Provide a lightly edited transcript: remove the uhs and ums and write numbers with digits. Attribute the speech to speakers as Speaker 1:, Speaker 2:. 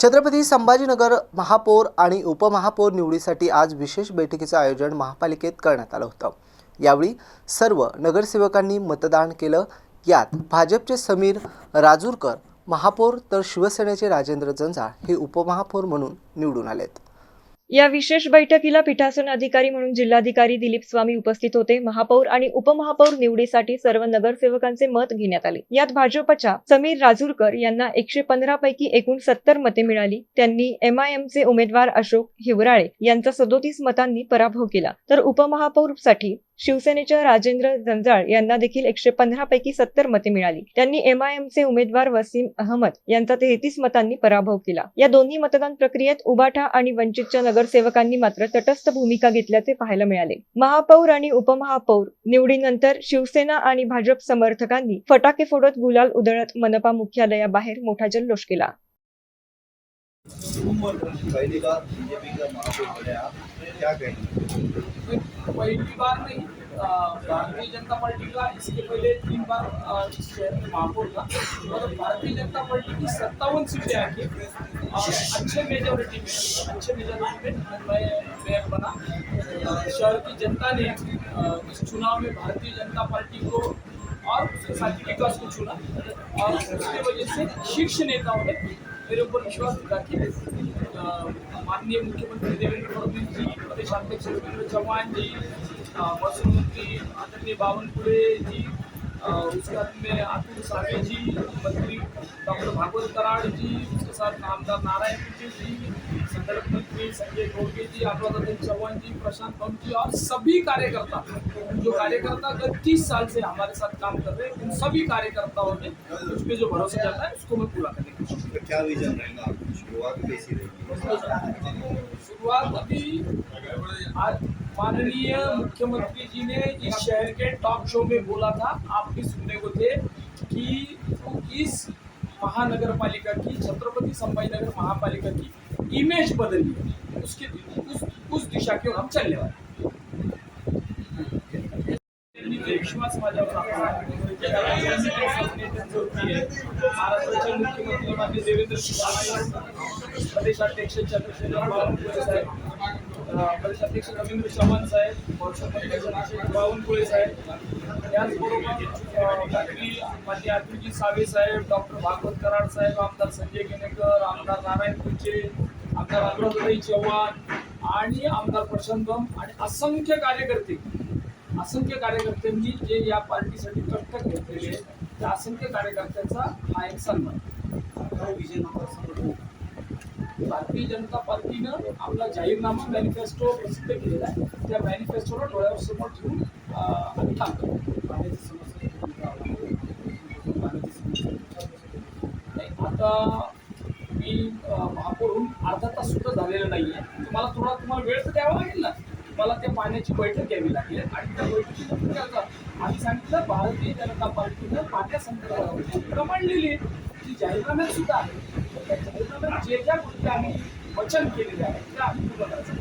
Speaker 1: छत्रपती संभाजीनगर महापौर आणि उपमहापौर निवडीसाठी आज विशेष बैठकीचे आयोजन महापालिकेत करण्यात आलं होतं। यावेळी सर्व नगरसेवकांनी मतदान केलं। यात भाजपचे समीर राजूरकर महापौर तर शिवसेनेचे राजेंद्र जंजाळ हे उपमहापौर म्हणून निवडून आलेत।
Speaker 2: या विशेष बैठकीला पीठासन अधिकारी म्हणून जिल्हाधिकारी दिलीप स्वामी उपस्थित होते। महापौर आणि उपमहापौर निवडीसाठी सर्व नगरसेवकांचे मत घेण्यात आले। यात भाजपच्या समीर राजूरकर यांना 115 पैकी एकूण 70 मते मिळाली। त्यांनी MIMचे उमेदवार अशोक हिवराळे यांचा 37 मतांनी पराभव केला, तर उपमहापौरसाठी शिवसेनेच्या राजेंद्र जंजाळ यांना देखील 115 पैकी 70 मते मिळाली। त्यांनी MIMचे उमेदवार वसीम अहमद यांचा 33 मतांनी पराभव केला। या दोन्ही मतदान प्रक्रियेत उबाठा आणि वंचितच्या नगरसेवकांनी मात्र तटस्थ भूमिका घेतल्याचे पाहायला मिळाले। महापौर आणि उपमहापौर निवडीनंतर शिवसेना आणि भाजप समर्थकांनी फटाके फोडत गुलाल उधळत मनपा मुख्यालयाबाहेर मोठा जल्लोष केला।
Speaker 3: पहली बार बीजेपी का महापौर बने आप, क्या कहेंगे?
Speaker 4: पहली बार नहीं, भारतीय जनता पार्टी का इसके पहले 3 बार शहर में महापौर था और भारतीय जनता पार्टी की 57 सीटें आके अच्छे मेजोरिटी में मैं मेयर बना। शहर की जनता ने इस चुनाव में भारतीय जनता पार्टी को और उसके साथी विकास को चुना और उसकी वजह से शीर्ष नेताओं ने मेरे ऊपर विश्वास रखा कि माननीय मुख्यमंत्री देवेंद्र फडणवीस जी, प्रदेश अध्यक्ष रविंद्र चौहान जी, महसूल मंत्री आदरणीय बावनकुळे जी, उसके बाद में अतुल सावे जी, मंत्री डॉक्टर भागवत कराड़ जी, उसके साथ नामदार नारायण जी, संगठन मंत्री संजय घोड़के जी, अनुराधा चौहान जी, प्रशांत बम जी और सभी कार्यकर्ता जो कार्यकर्ता गत 30 साल से हमारे साथ काम कर रहे हैं, उन सभी कार्यकर्ताओं ने मुझ पे जो भरोसा जताया है उसको मैं पूरा करने की कोशिश
Speaker 3: तो क्या विजन रहेगा आपकी? शुरुआत कैसी रहेगी?
Speaker 4: शुरुआत अभी आज माननीय मुख्यमंत्री जी ने इस शहर के टॉक शो में बोला था, आप भी सुनने को थे, कि इस महानगर पालिका की, छत्रपति संभाजीनगर महापालिका की इमेज बदली है, उसकी उस दिशा की ओर हम चलने वाले हैं। विश्वास माझ्यावर महाराष्ट्राचे मुख्यमंत्री माननीय देवेंद्र फडणवीस, प्रदेशाध्यक्ष चंद्रशेखर बावनकुळे साहेब, प्रदेशाध्यक्ष रवींद्र चव्हाण साहेब, महसूल बावनकुळे साहेब, त्याचबरोबर माननीय अतुलजी सावे साहेब, डॉक्टर भागवत कराड साहेब, आमदार संजय गेनेकर, आमदार नारायण कुचे, आमदार अनुराधाताई चव्हाण आणि आमदार प्रशांत बम आणि असंख्य कार्यकर्त्यांनी जे या पार्टीसाठी कष्ट घेतलेले त्या असंख्य कार्यकर्त्यांचा हा एक सन्मान। भारतीय जनता पार्टीनं आपला जाहीरनामा मॅनिफेस्टो प्रसिद्ध केलेला आहे, त्या मॅनिफेस्टोला डोळ्यावर समोर ठेवून आम्ही काम करतो। आता मी महापौर होऊन अर्धा तास सुद्धा झालेला नाही आहे, तुम्हाला वेळ तर द्यावा लागेल ना, मला त्या पाण्याची बैठक घ्यावी लागेल आणि त्या बैठकीनंतर आम्ही सांगितलं भारतीय जनता पार्टीनं पाण्यासंदर्भात प्रमाणलेली जी जाहीरनाम्यात सुद्धा आहे, त्या जाहीरनाम्यात ज्या गोष्टी आम्ही वचन केलेले आहेत त्या आम्ही पूर्ण करायचं।